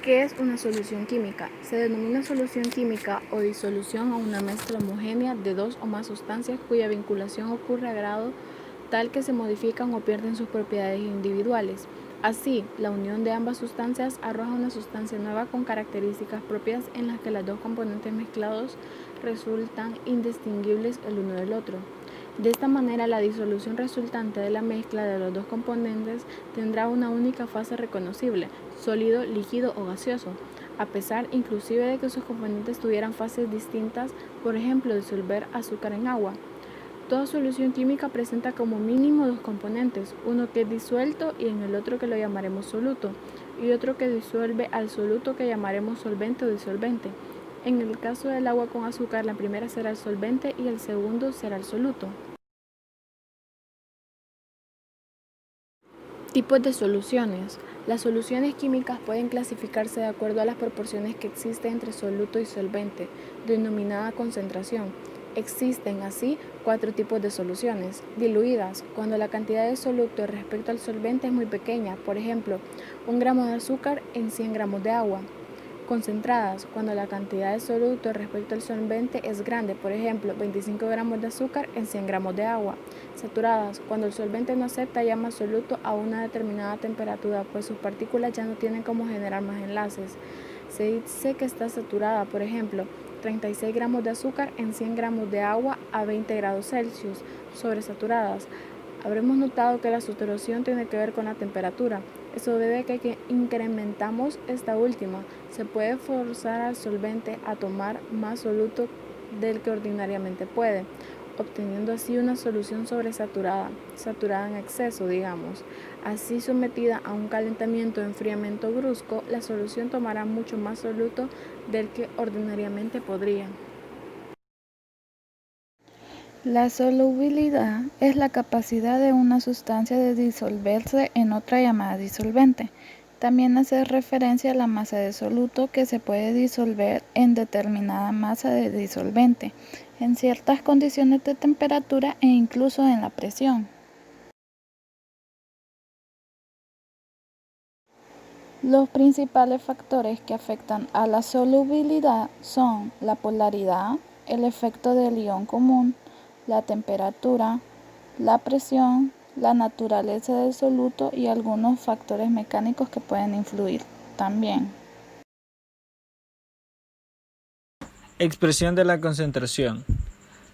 ¿Qué es una solución química? Se denomina solución química o disolución a una mezcla homogénea de dos o más sustancias cuya vinculación ocurre a grado tal que se modifican o pierden sus propiedades individuales. Así, la unión de ambas sustancias arroja una sustancia nueva con características propias en las que los dos componentes mezclados resultan indistinguibles el uno del otro. De esta manera, la disolución resultante de la mezcla de los dos componentes tendrá una única fase reconocible, sólido, líquido o gaseoso, a pesar inclusive de que sus componentes tuvieran fases distintas, por ejemplo, disolver azúcar en agua. Toda solución química presenta como mínimo dos componentes, uno que es disuelto y en el otro que lo llamaremos soluto, y otro que disuelve al soluto que llamaremos solvente o disolvente. En el caso del agua con azúcar, la primera será el solvente y el segundo será el soluto. Tipos de soluciones. Las soluciones químicas pueden clasificarse de acuerdo a las proporciones que existen entre soluto y solvente, denominada concentración. Existen así 4 tipos de soluciones. Diluidas, cuando la cantidad de soluto respecto al solvente es muy pequeña, por ejemplo, 1 gramo de azúcar en 100 gramos de agua. Concentradas, cuando la cantidad de soluto respecto al solvente es grande, por ejemplo, 25 gramos de azúcar en 100 gramos de agua. Saturadas, cuando el solvente no acepta llama soluto a una determinada temperatura, pues sus partículas ya no tienen cómo generar más enlaces. Se dice que está saturada, por ejemplo, 36 gramos de azúcar en 100 gramos de agua a 20 grados Celsius. Sobresaturadas. Habremos notado que la saturación tiene que ver con la temperatura. Eso debe a que incrementamos esta última. Se puede forzar al solvente a tomar más soluto del que ordinariamente puede, obteniendo así una solución sobresaturada, saturada en exceso, digamos. Así, sometida a un calentamiento o enfriamiento brusco, la solución tomará mucho más soluto del que ordinariamente podría. La solubilidad es la capacidad de una sustancia de disolverse en otra llamada disolvente. También hace referencia a la masa de soluto que se puede disolver en determinada masa de disolvente, en ciertas condiciones de temperatura e incluso en la presión. Los principales factores que afectan a la solubilidad son la polaridad, el efecto del ion común, la temperatura, la presión, la naturaleza del soluto y algunos factores mecánicos que pueden influir también. Expresión de la concentración.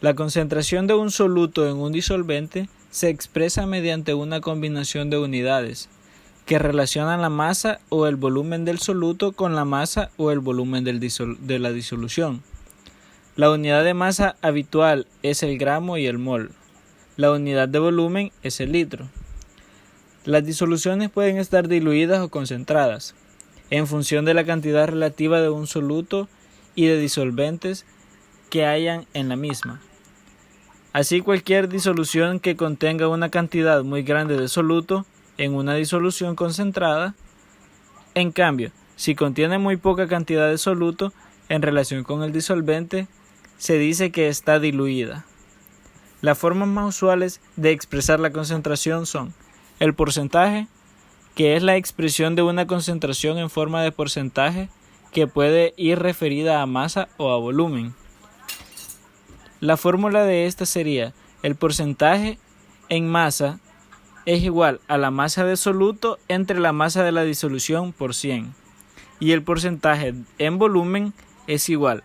La concentración de un soluto en un disolvente se expresa mediante una combinación de unidades que relacionan la masa o el volumen del soluto con la masa o el volumen de la disolución. La unidad de masa habitual es el gramo y el mol. La unidad de volumen es el litro. Las disoluciones pueden estar diluidas o concentradas, en función de la cantidad relativa de un soluto y de disolventes que hayan en la misma. Así, cualquier disolución que contenga una cantidad muy grande de soluto en una disolución concentrada, en cambio, si contiene muy poca cantidad de soluto en relación con el disolvente, se dice que está diluida. Las formas más usuales de expresar la concentración son el porcentaje, que es la expresión de una concentración en forma de porcentaje que puede ir referida a masa o a volumen. La fórmula de esta sería: el porcentaje en masa es igual a la masa de soluto entre la masa de la disolución por 100, y el porcentaje en volumen es igual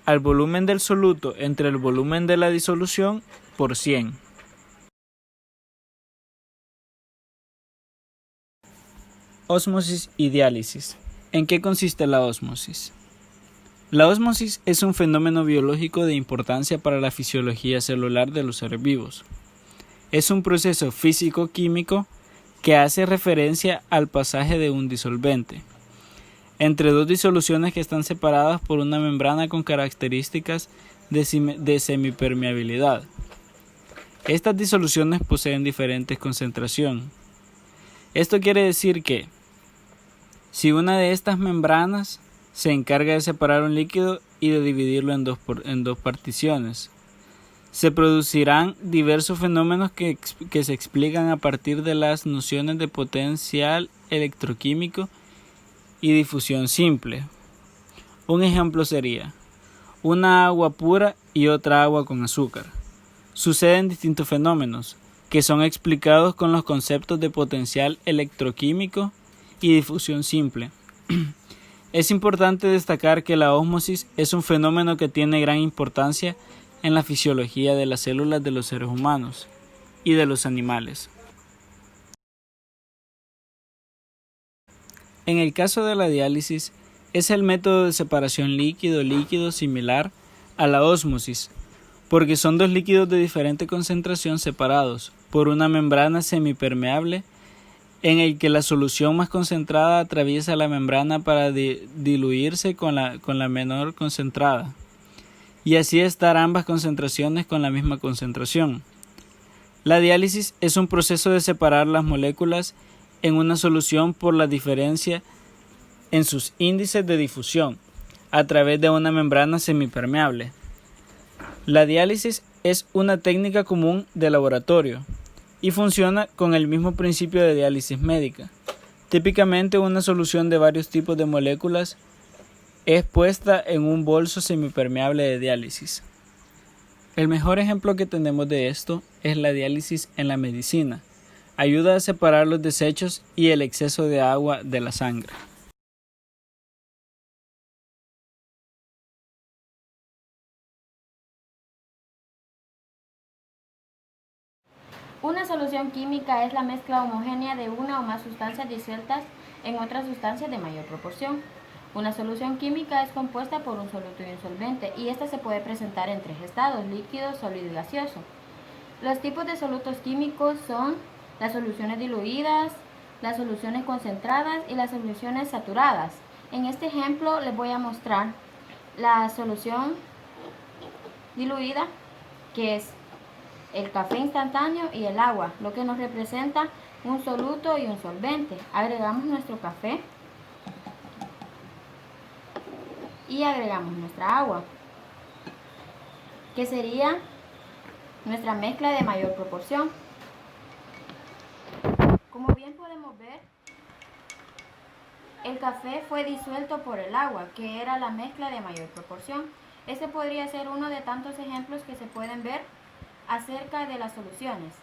al volumen del soluto entre el volumen de la disolución por 100. Ósmosis y diálisis. ¿En qué consiste la ósmosis? La ósmosis es un fenómeno biológico de importancia para la fisiología celular de los seres vivos. Es un proceso físico-químico que hace referencia al pasaje de un disolvente entre dos disoluciones que están separadas por una membrana con características de semipermeabilidad. Estas disoluciones poseen diferentes concentraciones. Esto quiere decir que, si una de estas membranas se encarga de separar un líquido y de dividirlo en dos particiones, se producirán diversos fenómenos que se explican a partir de las nociones de potencial electroquímico y difusión simple. Un ejemplo sería una agua pura y otra agua con azúcar. Suceden distintos fenómenos que son explicados con los conceptos de potencial electroquímico y difusión simple. Es importante destacar que la ósmosis es un fenómeno que tiene gran importancia en la fisiología de las células de los seres humanos y de los animales. En el caso de la diálisis, es el método de separación líquido-líquido similar a la ósmosis, porque son dos líquidos de diferente concentración separados por una membrana semipermeable en el que la solución más concentrada atraviesa la membrana para diluirse con la menor concentrada, y así estar ambas concentraciones con la misma concentración. La diálisis es un proceso de separar las moléculas en una solución por la diferencia en sus índices de difusión a través de una membrana semipermeable. La diálisis es una técnica común de laboratorio y funciona con el mismo principio de diálisis médica. Típicamente una solución de varios tipos de moléculas es puesta en un bolso semipermeable de diálisis. El mejor ejemplo que tenemos de esto es la diálisis en la medicina. Ayuda a separar los desechos y el exceso de agua de la sangre. Una solución química es la mezcla homogénea de una o más sustancias disueltas en otras sustancias de mayor proporción. Una solución química es compuesta por un soluto y un solvente, y esta se puede presentar en tres estados: líquido, sólido y gaseoso. Los tipos de solutos químicos son las soluciones diluidas, las soluciones concentradas y las soluciones saturadas. En este ejemplo les voy a mostrar la solución diluida, que es el café instantáneo y el agua, lo que nos representa un soluto y un solvente. Agregamos nuestro café y agregamos nuestra agua, que sería nuestra mezcla de mayor proporción. Como bien podemos ver, el café fue disuelto por el agua, que era la mezcla de mayor proporción. Este podría ser uno de tantos ejemplos que se pueden ver acerca de las soluciones.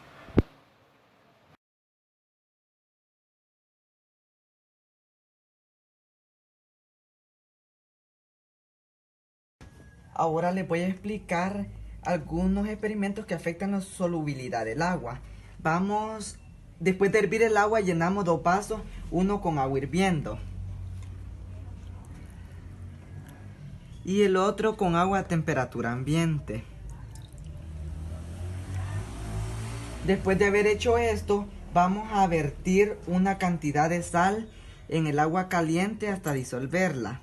Ahora les voy a explicar algunos experimentos que afectan la solubilidad del agua. Después de hervir el agua, llenamos dos vasos, uno con agua hirviendo y el otro con agua a temperatura ambiente. Después de haber hecho esto, vamos a vertir una cantidad de sal en el agua caliente hasta disolverla.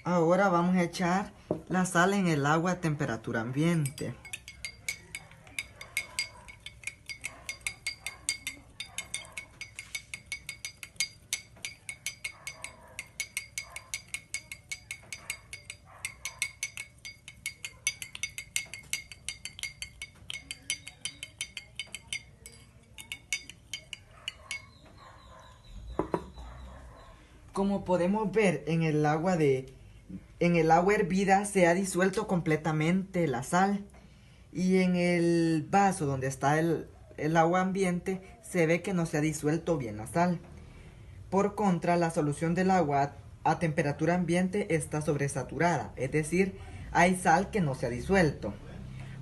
Ahora vamos a echar la sal en el agua a temperatura ambiente. Como podemos ver, en el agua hervida se ha disuelto completamente la sal, y en el vaso donde está el agua ambiente se ve que no se ha disuelto bien la sal. Por contra, la solución del agua a temperatura ambiente está sobresaturada, es decir, hay sal que no se ha disuelto.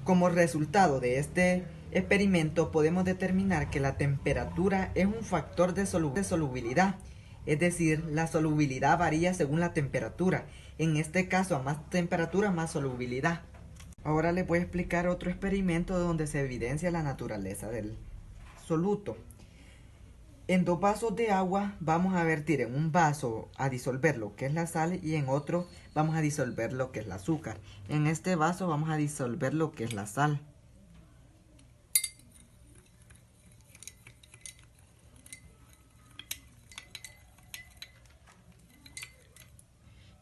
Como resultado de este experimento podemos determinar que la temperatura es un factor de solubilidad. Es decir, la solubilidad varía según la temperatura. En este caso, a más temperatura, más solubilidad. Ahora les voy a explicar otro experimento donde se evidencia la naturaleza del soluto. En dos vasos de agua vamos a vertir en un vaso a disolver lo que es la sal y en otro vamos a disolver lo que es el azúcar. En este vaso vamos a disolver lo que es la sal.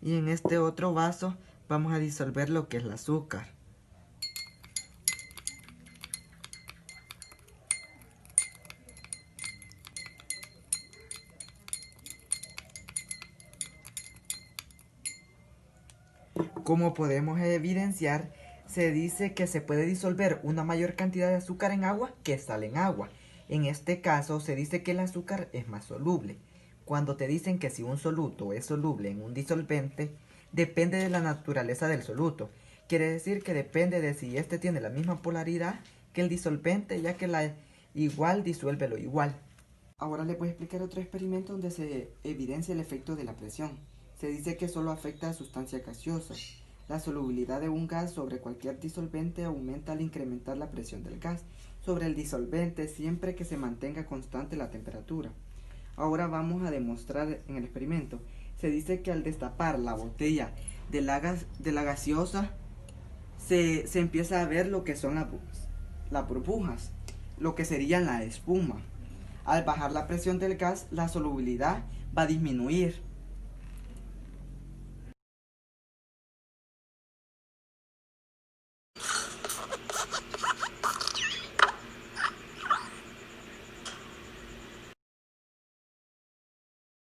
Y en este otro vaso vamos a disolver lo que es el azúcar. Como podemos evidenciar, se dice que se puede disolver una mayor cantidad de azúcar en agua que sal en agua. En este caso se dice que el azúcar es más soluble. Cuando te dicen que si un soluto es soluble en un disolvente, depende de la naturaleza del soluto. Quiere decir que depende de si este tiene la misma polaridad que el disolvente, ya que la igual disuelve lo igual. Ahora les voy a explicar otro experimento donde se evidencia el efecto de la presión. Se dice que solo afecta a sustancias gaseosas. La solubilidad de un gas sobre cualquier disolvente aumenta al incrementar la presión del gas sobre el disolvente siempre que se mantenga constante la temperatura. Ahora vamos a demostrar en el experimento. Se dice que al destapar la botella de la gaseosa se empieza a ver lo que son las burbujas, lo que sería la espuma. Al bajar la presión del gas, la solubilidad va a disminuir.